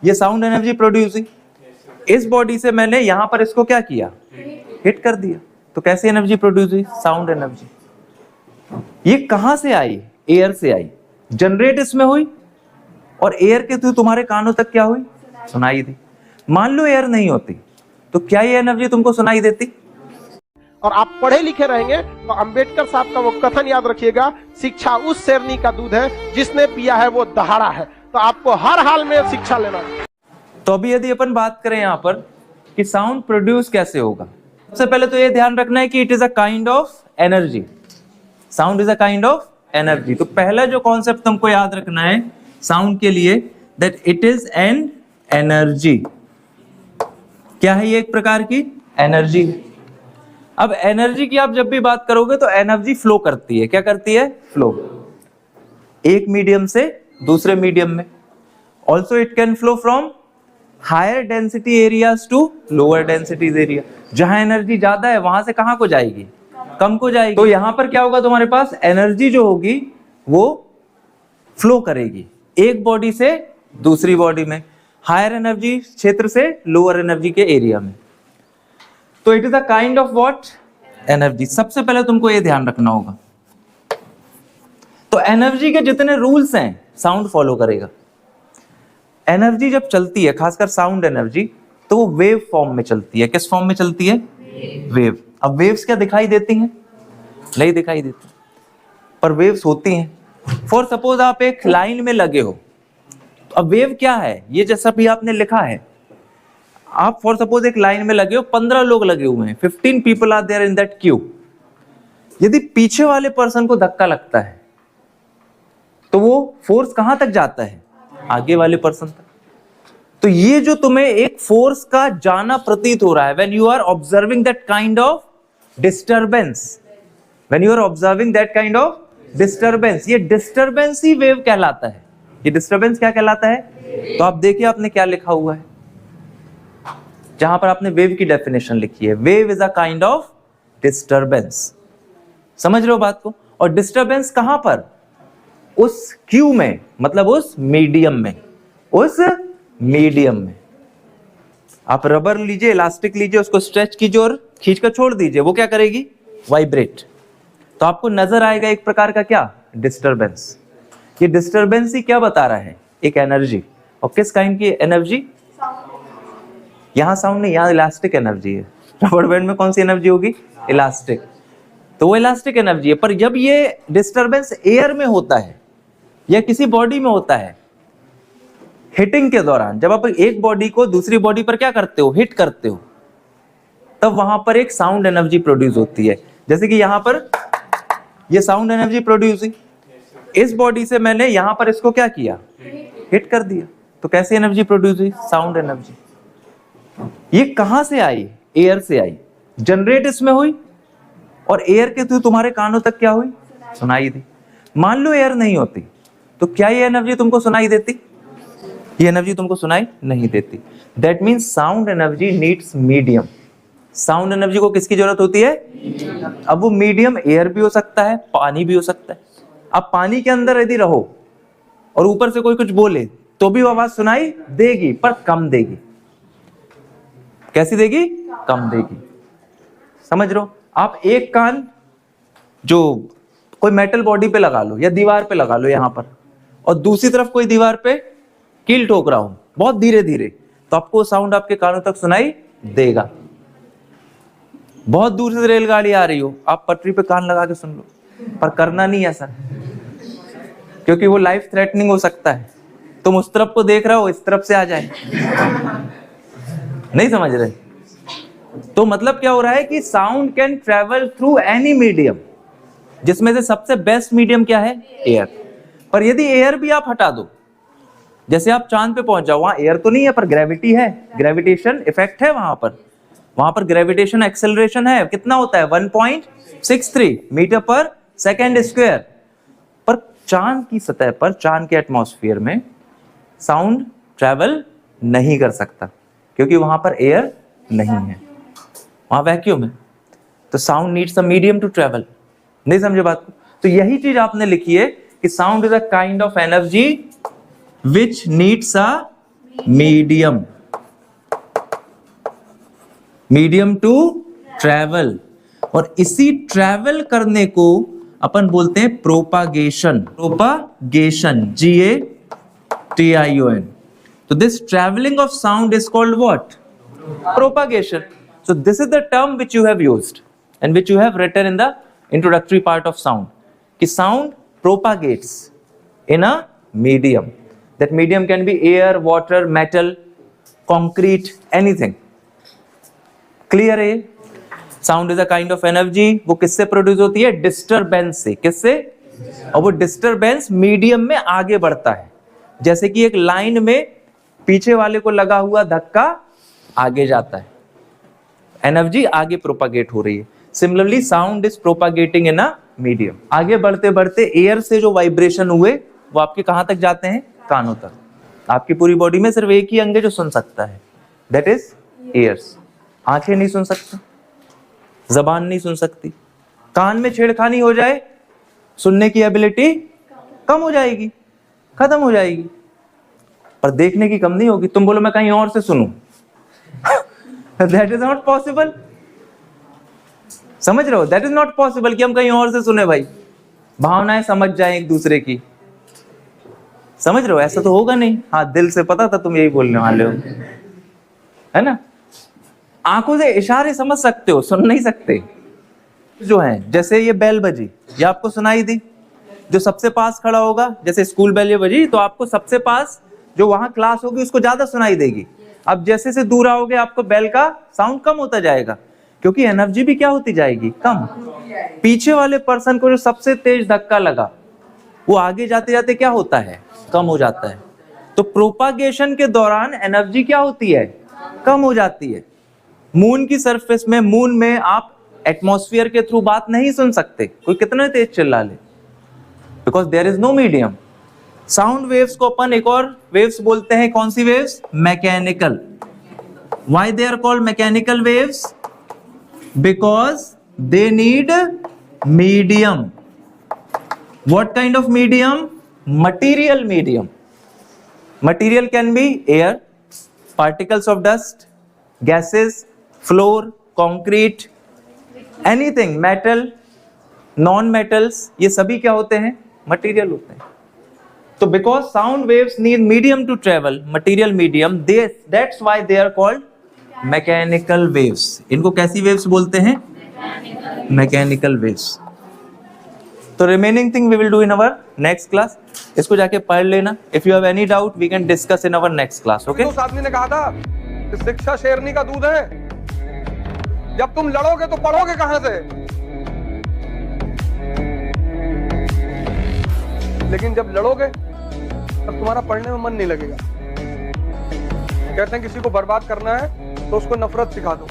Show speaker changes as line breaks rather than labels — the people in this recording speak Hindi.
ये साउंड एनर्जी प्रोड्यूस हुई। इस बॉडी से मैंने यहां पर इसको क्या किया, हिट कर दिया, तो कैसी एनर्जी प्रोड्यूस हुई, साउंड एनर्जी। ये कहां से आई, एयर से आई, जनरेट इसमें हुई और एयर के थ्रू तुम्हारे कानों तक क्या हुई, सुनाई दी। मान लो एयर नहीं होती तो क्या ये एनर्जी तुमको सुनाई देती?
और आप पढ़े लिखे रहेंगे तो अंबेडकर साहब का वो कथन याद रखिएगा, शिक्षा उस शेरनी का दूध है जिसने पिया है वो दहाड़ा है। तो आपको हर हाल में शिक्षा लेना है।
तो अभी यदि अपन बात करें यहां पर कि साउंड प्रोड्यूस कैसे होगा, सबसे पहले तो ये ध्यान रखना है कि it is a kind of energy. Sound is a kind of energy. तो पहला जो कॉन्सेप्ट तुमको याद रखना है साउंड के लिए, that it is an energy. क्या है ये, एक प्रकार की एनर्जी। अब एनर्जी की आप जब भी बात करोगे तो एनर्जी फ्लो करती है, क्या करती है, फ्लो, एक मीडियम से दूसरे मीडियम में। Also it can flow from higher density areas to lower density area. जहां एनर्जी ज्यादा है वहां से कहां को जाएगी, कम को जाएगी। तो यहां पर क्या होगा, तुम्हारे पास एनर्जी जो होगी वो फ्लो करेगी एक बॉडी से दूसरी बॉडी में, हायर एनर्जी क्षेत्र से लोअर एनर्जी के एरिया में। तो it is a kind of what, energy. सबसे पहले तुमको ये ध्यान रखना होगा। तो एनर्जी के जितने रूल्स हैं साउंड फॉलो करेगा। एनर्जी जब चलती है, खासकर साउंड एनर्जी, तो वो वेव फॉर्म में चलती है। किस फॉर्म में चलती है, वेव। अब वेव्स क्या दिखाई देती हैं, नहीं दिखाई देती, पर वेव्स होती हैं। फॉर सपोज आप एक लाइन में लगे हो, तो अब वेव क्या है, ये जैसा भी आपने लिखा है, आप फॉर सपोज एक लाइन में लगे हो, 15 लोग लगे हुए हैं, 15 people are there in that queue. यदि पीछे वाले पर्सन को धक्का लगता है तो वो फोर्स कहां तक जाता है, आगे वाले पर्सन तक। तो ये जो तुम्हें एक फोर्स का जाना प्रतीत हो रहा है, when you are observing that kind of disturbance, when you are observing that kind of disturbance, ये डिस्टरबेंस ही वेव कहलाता है। ये डिस्टरबेंस क्या कहलाता है? तो आप देखिए आपने क्या लिखा हुआ है, जहां पर आपने वेव की डेफिनेशन लिखी है, wave is a kind of disturbance. समझ रहे हो बात को? और डिस्टरबेंस कहां पर, उस क्यू में, मतलब उस मीडियम में, उस मीडियम में। आप रबर लीजिए, इलास्टिक लीजिए, उसको स्ट्रेच कीजिए और खींच कर छोड़ दीजिए, वो क्या करेगी, वाइब्रेट। तो आपको नजर आएगा एक प्रकार का क्या, डिस्टरबेंस। ये डिस्टरबेंस ही क्या बता रहा है, एक एनर्जी। और किस काइंड की एनर्जी, यहां साउंड नहीं, यहां इलास्टिक एनर्जी है। रबर बैंड में कौन सी एनर्जी होगी, इलास्टिक। तो वो इलास्टिक एनर्जी है। पर जब ये डिस्टरबेंस एयर में होता है या किसी बॉडी में होता है, हिटिंग के दौरान, जब आप एक बॉडी को दूसरी बॉडी पर क्या करते हो, हिट करते हो, तब वहां पर एक साउंड एनर्जी प्रोड्यूस होती है। जैसे कि यहां पर ये साउंड एनर्जी प्रोड्यूस हुई। इस बॉडी से मैंने यहां पर इसको क्या किया, हिट कर दिया, तो कैसी एनर्जी प्रोड्यूस हुई, साउंड एनर्जी। ये कहां से आई, एयर से आई, जनरेट इसमें हुई और एयर के थ्रू तुम्हारे कानों तक क्या हुई, सुनाई दी। मान लो एयर नहीं होती तो क्या ये एनर्जी तुमको सुनाई देती, ये एनर्जी तुमको सुनाई नहीं देती। That means sound energy needs medium. Sound energy को किसकी जरूरत होती है, अब वो मीडियम एयर भी हो सकता है, पानी भी हो सकता है। अब पानी के अंदर यदि रहो और ऊपर से कोई कुछ बोले तो भी वो आवाज सुनाई देगी, पर कम देगी। कैसी देगी, कम देगी। समझ रहे हो? आप एक कान जो कोई मेटल बॉडी पे लगा लो या दीवार पे लगा लो यहां पर, और दूसरी तरफ कोई दीवार पे कील ठोक रहा हूं बहुत धीरे धीरे, तो आपको साउंड आपके कानों तक सुनाई देगा। बहुत दूर से रेलगाड़ी आ रही हो, आप पटरी पे कान लगा के सुन लो, पर करना नहीं ऐसा, क्योंकि वो लाइफ थ्रेटनिंग हो सकता है। तुम उस तरफ को देख रहे हो, इस तरफ से आ जाए, नहीं समझ रहे? तो मतलब क्या हो रहा है कि sound can travel through any medium, जिसमें से सबसे बेस्ट मीडियम क्या है, एयर। पर यदि एयर भी आप हटा दो, जैसे आप चांद पे पहुंच जाओ, वहां एयर तो नहीं है पर ग्रेविटी है, ग्रेविटेशन इफेक्ट है वहां पर ग्रेविटेशन एक्सेलरेशन है। कितना होता है, 1.63 मीटर पर सेकेंड स्क्वायर। पर चांद की सतह पर, चांद के एटमॉस्फेयर में साउंड ट्रेवल नहीं कर सकता, क्योंकि वहां पर एयर नहीं है, वहां वैक्यूम है। तो sound needs a medium to travel. नहीं समझे बात को? तो यही चीज आपने लिखी है कि sound is a kind of energy which needs a medium, medium to travel, और इसी ट्रेवल करने को अपन बोलते हैं प्रोपागेशन, प्रोपागेशन, GATION। तो this travelling of sound is called what? Propagation. So this is the term which you have used and which you have written in the introductory part of sound, कि sound propagates in a medium. That medium can be air, water, metal, concrete, anything. Clear है? Sound is a kind of energy. वो किससे प्रोड्यूस होती है? डिस्टरबेंस से। किससे? और वो डिस्टरबेंस मीडियम में आगे बढ़ता है, जैसे कि एक लाइन में पीछे वाले को लगा हुआ धक्का आगे जाता है, एनर्जी आगे प्रोपागेट हो रही है। Similarly sound is propagating in a medium. आगे बढ़ते बढ़ते एयर से जो वाइब्रेशन हुए वो आपके कहां तक जाते हैं? कानों तक। आपकी पूरी बॉडी में सिर्फ एक ही अंग है जो सुन सकता है, दैट इज ईयर्स। आंखें नहीं सुन सकती, जबान नहीं सुन सकती। कान में छेड़खानी हो जाए, सुनने की एबिलिटी कम हो जाएगी, खत्म हो जाएगी। पर देखने की कम नहीं होगी। तुम बोलो मैं कहीं और से सुनूं, दैट इज नॉट पॉसिबल। समझ रहे हो? दैट इज नॉट पॉसिबल कि हम कहीं और से सुने भाई, भावनाएं समझ जाएं एक दूसरे की। समझ रहे हो? ऐसा तो होगा नहीं। हाँ, दिल से पता था तुम यही बोलने वाले हो, है ना? आंखों से इशारे समझ सकते हो, सुन नहीं सकते जो है। जैसे ये बेल बजी, ये आपको सुनाई दी। जो सबसे पास खड़ा होगा, जैसे स्कूल बेल ये बजी, तो आपको सबसे पास जो वहां क्लास होगी उसको ज्यादा सुनाई देगी। अब जैसे से दूर आओगे आपको बेल का साउंड कम होता जाएगा, क्योंकि एनर्जी भी क्या होती जाएगी? कम। पीछे वाले पर्सन को जो सबसे तेज धक्का लगा, वो आगे जाते जाते क्या होता है? कम हो जाता है। तो प्रोपागेशन के दौरान एनर्जी क्या होती है? कम हो जाती है। मून की सरफेस में, मून में आप एटमॉस्फेयर के थ्रू बात नहीं सुन सकते, कोई कितना तेज चिल्ला ले, because there is no medium. Sound waves को अपन एक और वेव्स बोलते हैं। कौन सी waves? Mechanical. Why they are called mechanical waves? Because they need medium. What kind of medium? Material medium. Material can be air, particles of dust, gases, floor, concrete, anything, metal, non-metals, ये सभी क्या होते हैं? Material होते हैं। तो because sound waves need medium to travel, material medium, that's why they are called mechanical waves. इनको कैसी waves बोलते हैं? Mechanical waves. तो remaining thing we will do in our next class. इसको जाके पढ़ लेना। If you have any doubt we can discuss in our next class. Okay?
उस आदमी ने कहा था कि शिक्षा शेरनी का दूध है, जब तुम लड़ोगे तो पढ़ोगे कहां से? लेकिन जब लड़ोगे तब तुम्हारा पढ़ने में मन नहीं लगेगा। कहते हैं किसी को बर्बाद करना है तो उसको नफरत सिखा दो,